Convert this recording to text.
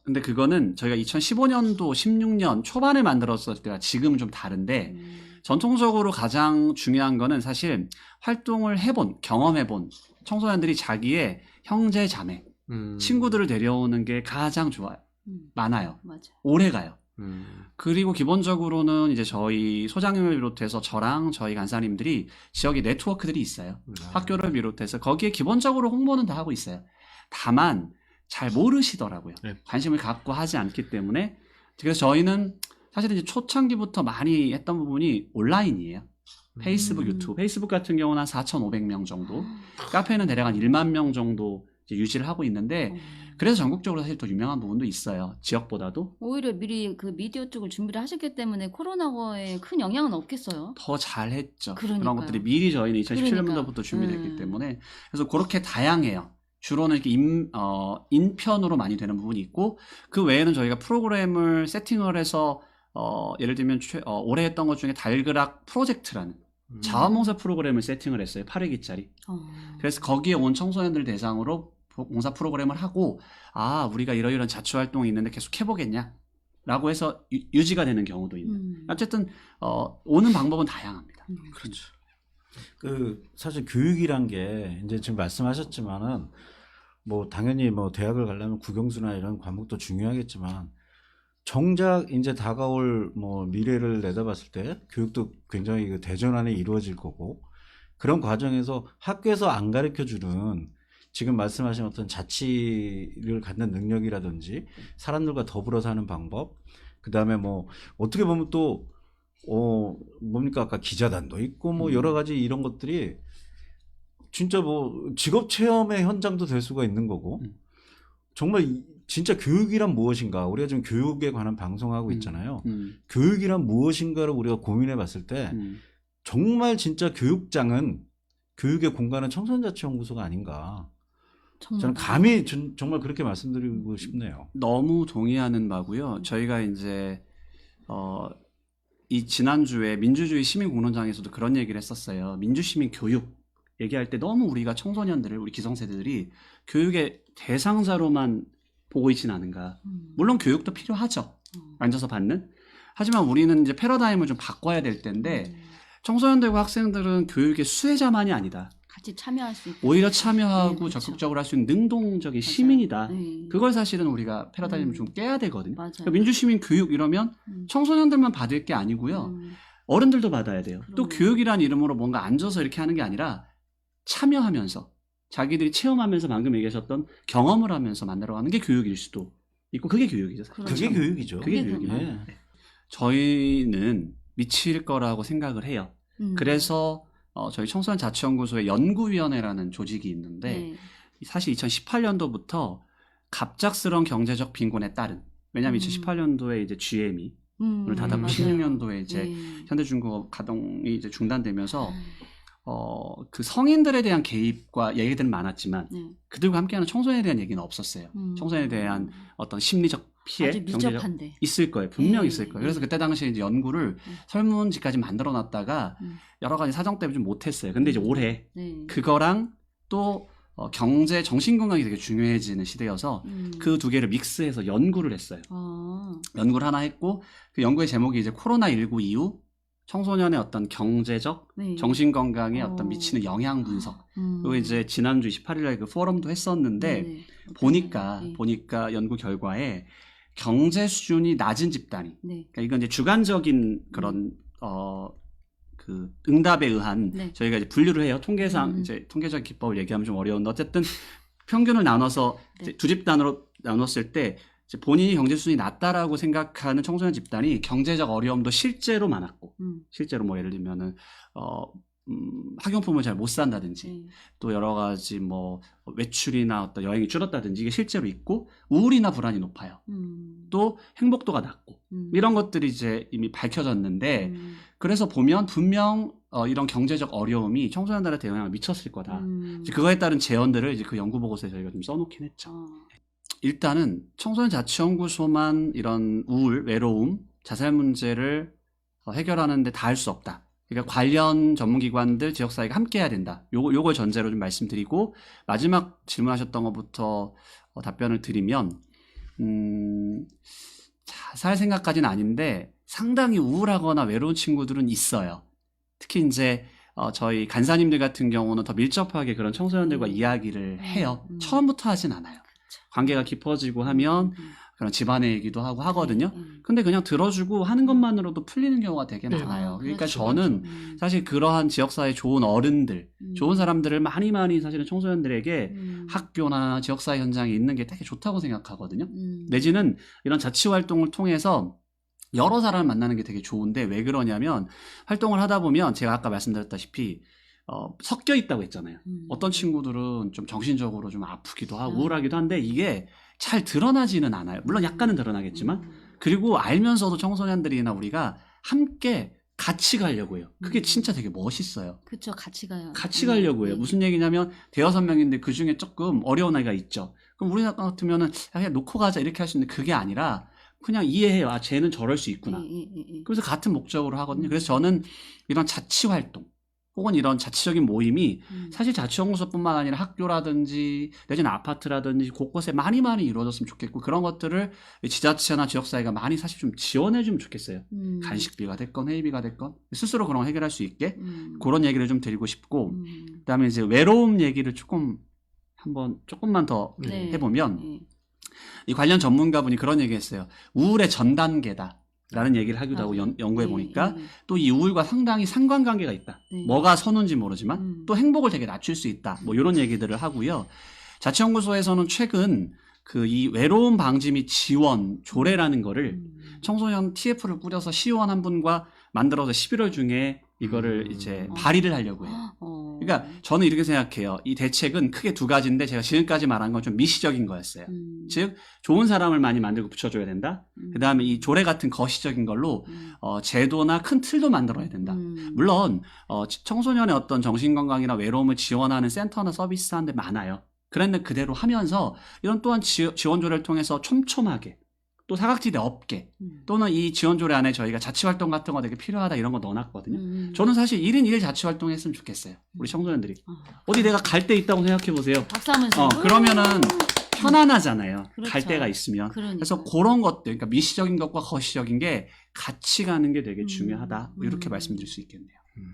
근데 그거는 저희가 2015년도, 16년 초반에 만들었을 때가 지금은 좀 다른데 전통적으로 가장 중요한 거는 사실 활동을 해본, 경험해본 청소년들이 자기의 형제, 자매, 친구들을 데려오는 게 가장 좋아요. 많아요. 맞아. 오래 가요. 그리고 기본적으로는 이제 저희 소장님을 비롯해서 저랑 저희 간사님들이 지역에 네트워크들이 있어요. 학교를 비롯해서 거기에 기본적으로 홍보는 다 하고 있어요. 다만 잘 모르시더라고요. 네. 관심을 갖고 하지 않기 때문에. 그래서 저희는 사실은 이제 초창기부터 많이 했던 부분이 온라인이에요. 페이스북, 유튜브. 페이스북 같은 경우는 한 4,500명 정도, 카페는 대략 한 1만 명 정도 이제 유지를 하고 있는데, 그래서 전국적으로 사실 더 유명한 부분도 있어요. 지역보다도. 오히려 미리 그 미디어 쪽을 준비를 하셨기 때문에 코로나에 큰 영향은 없겠어요. 더 잘했죠. 그러니까요. 그런 것들이 미리 저희는 2017년도부터 준비됐기 때문에. 그래서 그렇게 다양해요. 주로는 이렇게 인편으로 많이 되는 부분이 있고, 그 외에는 저희가 프로그램을 세팅을 해서 예를 들면 올해 했던 것 중에 달그락 프로젝트라는 자원봉사 프로그램을 세팅을 했어요. 8회기짜리. 그래서 거기에 온 청소년들 대상으로 봉사 프로그램을 하고, 아, 우리가 이러이러한 자치활동이 있는데 계속 해보겠냐? 라고 해서 유지가 되는 경우도 있는. 어쨌든 오는 방법은 다양합니다. 그렇죠. 사실 교육이란 게 이제 지금 말씀하셨지만은 뭐 당연히 뭐 대학을 가려면 국영수나 이런 과목도 중요하겠지만 정작 이제 다가올 뭐 미래를 내다봤을 때 교육도 굉장히 그 대전환이 이루어질 거고, 그런 과정에서 학교에서 안 가르쳐 주는 지금 말씀하신 어떤 자치를 갖는 능력이라든지 사람들과 더불어 사는 방법, 그 다음에 뭐 어떻게 보면 또 뭡니까 아까 기자단도 있고 뭐 여러 가지 이런 것들이 진짜 뭐 직업 체험의 현장도 될 수가 있는 거고, 정말 진짜 교육이란 무엇인가, 우리가 지금 교육에 관한 방송하고 있잖아요. 교육이란 무엇인가를 우리가 고민해 봤을 때 정말 진짜 교육장은, 교육의 공간은 청소년자치연구소가 아닌가. 저는 감히 정말 그렇게 말씀드리고 싶네요. 너무 동의하는 바고요. 저희가 이제 이 지난주에 민주주의 시민공론장에서도 그런 얘기를 했었어요. 민주시민 교육 얘기할 때 너무 우리가 청소년들을, 우리 기성세대들이 교육의 대상자로만 보고 있지는 않은가. 물론 교육도 필요하죠. 앉아서 받는. 하지만 우리는 이제 패러다임을 좀 바꿔야 될 텐데, 청소년들과 학생들은 교육의 수혜자만이 아니다. 같이 참여할 수 있고, 오히려 참여하고 그렇죠. 적극적으로 할 수 있는 능동적인 시민이다. 네. 그걸 사실은 우리가 패러다임을 좀 깨야 되거든요. 맞아요. 그러니까 민주시민 교육 이러면 청소년들만 받을 게 아니고요. 어른들도 받아야 돼요. 또 교육이라는 이름으로 뭔가 앉아서 이렇게 하는 게 아니라 참여하면서 자기들이 체험하면서 방금 얘기하셨던 경험을 하면서 만들어가는 게 교육일 수도 있고, 그게 교육이죠. 사실. 그게 교육이죠. 그게 교육이에요. 네. 저희는 미칠 거라고 생각을 해요. 그래서 저희 청소년 자치연구소의 연구위원회라는 조직이 있는데, 네. 사실 2018년도부터 갑작스러운 경제적 빈곤에 따른, 왜냐하면 2018년도에 이제 GM이 문을 닫았고 맞아요. 16년도에 이제 네. 현대중공업 가동이 이제 중단되면서 그 성인들에 대한 개입과 얘기들은 많았지만 그들과 함께하는 청소년에 대한 얘기는 없었어요. 청소년에 대한 어떤 심리적 피해, 아주 경제적 미접한데. 있을 거예요. 분명히 네. 있을 거예요. 그래서 그때 당시에 이제 연구를 설문지까지 만들어 놨다가 여러 가지 사정 때문에 좀 못했어요. 근데 이제 올해 네. 그거랑 또 경제, 정신건강이 되게 중요해지는 시대여서 그 두 개를 믹스해서 연구를 했어요. 연구를 하나 했고, 그 연구의 제목이 이제 코로나19 이후 청소년의 어떤 경제적, 네. 정신건강에 어떤 미치는 영향 분석. 그리고 이제 지난주 28일에 그 포럼도 했었는데, 네. 보니까 연구 결과에 경제 수준이 낮은 집단이, 네. 그러니까 이건 이제 주관적인 그런 그 응답에 의한 네. 저희가 이제 분류를 해요. 통계상 이제 통계적 기법을 얘기하면 좀 어려운데, 어쨌든 평균을 나눠서 이제 두 집단으로 나눴을 때 이제 본인이 경제 수준이 낮다라고 생각하는 청소년 집단이 경제적 어려움도 실제로 많았고, 실제로 뭐 예를 들면은 학용품을 잘 못 산다든지, 또 여러 가지 뭐 외출이나 어떤 여행이 줄었다든지 이게 실제로 있고, 우울이나 불안이 높아요. 또 행복도가 낮고, 이런 것들이 이제 이미 밝혀졌는데, 그래서 보면 분명 이런 경제적 어려움이 청소년들한테 영향을 미쳤을 거다. 이제 그거에 따른 제언들을 이제 그 연구 보고서에 저희가 좀 써놓긴 했죠. 일단은 청소년 자치연구소만 이런 우울, 외로움, 자살 문제를 해결하는데 다 할 수 없다. 그러니까 관련 전문기관들, 지역사회가 함께 해야 된다. 요걸 전제로 좀 말씀드리고, 마지막 질문하셨던 것부터 답변을 드리면, 자살 생각까지는 아닌데 상당히 우울하거나 외로운 친구들은 있어요. 특히 이제 저희 간사님들 같은 경우는 더 밀접하게 그런 청소년들과 이야기를 해요. 처음부터 하진 않아요. 관계가 깊어지고 하면 그런 집안의 얘기도 하고 하거든요. 근데 그냥 들어주고 하는 것만으로도 풀리는 경우가 되게 많아요. 그러니까 그렇죠. 저는 사실 그러한 지역사회 좋은 어른들, 좋은 사람들을 많이 사실은 청소년들에게 학교나 지역사회 현장에 있는 게 되게 좋다고 생각하거든요. 내지는 이런 자치활동을 통해서 여러 사람을 만나는 게 되게 좋은데 왜 그러냐면 활동을 하다 보면 제가 아까 말씀드렸다시피 섞여 있다고 했잖아요. 어떤 친구들은 좀 정신적으로 좀 아프기도 하고 우울하기도 한데 이게 잘 드러나지는 않아요. 물론 약간은 드러나겠지만 그리고 알면서도 청소년들이나 우리가 함께 같이 가려고 해요. 그게 진짜 되게 멋있어요. 그렇죠. 같이 가요. 같이 가려고 해요. 무슨 얘기냐면 대여섯 명인데 그 중에 조금 어려운 아이가 있죠. 그럼 우리 같으면은 그냥 놓고 가자 이렇게 할 수 있는데 그게 아니라 그냥 이해해요. 아, 쟤는 저럴 수 있구나. 그래서 같은 목적으로 하거든요. 그래서 저는 이런 자치활동 혹은 이런 자치적인 모임이 사실 자치연구소뿐만 아니라 학교라든지 내지는 아파트라든지 곳곳에 많이 이루어졌으면 좋겠고 그런 것들을 지자체나 지역사회가 많이 사실 좀 지원해주면 좋겠어요. 간식비가 됐건 회의비가 됐건 스스로 그런 거 해결할 수 있게 그런 얘기를 좀 드리고 싶고 그다음에 이제 외로움 얘기를 조금만 더 해보면 이 관련 전문가분이 그런 얘기했어요. 우울의 전 단계다. 라는 얘기를 하기도 하고 연구해 보니까 또 이 우울과 상당히 상관관계가 있다. 뭐가 선운지 모르지만 또 행복을 되게 낮출 수 있다. 뭐 이런 얘기들을 하고요. 자치연구소에서는 최근 그 이 외로움 방지 및 지원 조례라는 거를 청소년 TF를 꾸려서 시의원 한 분과 만들어서 11월 중에 이거를 이제 발의를 하려고 해요. 그러니까 저는 이렇게 생각해요. 이 대책은 크게 두 가지인데 제가 지금까지 말한 건 좀 미시적인 거였어요. 즉 좋은 사람을 많이 만들고 붙여줘야 된다. 그다음에 이 조례 같은 거시적인 걸로 제도나 큰 틀도 만들어야 된다. 물론 청소년의 어떤 정신건강이나 외로움을 지원하는 센터나 서비스 하는 데 많아요. 그런데 그대로 하면서 이런 또한 지원 조례를 통해서 촘촘하게 또 사각지대 없게 또는 이 지원 조례 안에 저희가 자치활동 같은 거 되게 필요하다 이런 거 넣어놨거든요. 저는 사실 1인 1 자치활동 했으면 좋겠어요. 우리 청소년들이. 어디 내가 갈 데 있다고 생각해 보세요. 박수 한번 치고. 그러면은 편안하잖아요. 그렇죠. 갈 데가 있으면. 그러니까. 그래서 그런 것들, 그러니까 미시적인 것과 거시적인 게 같이 가는 게 되게 중요하다. 뭐 이렇게 말씀드릴 수 있겠네요.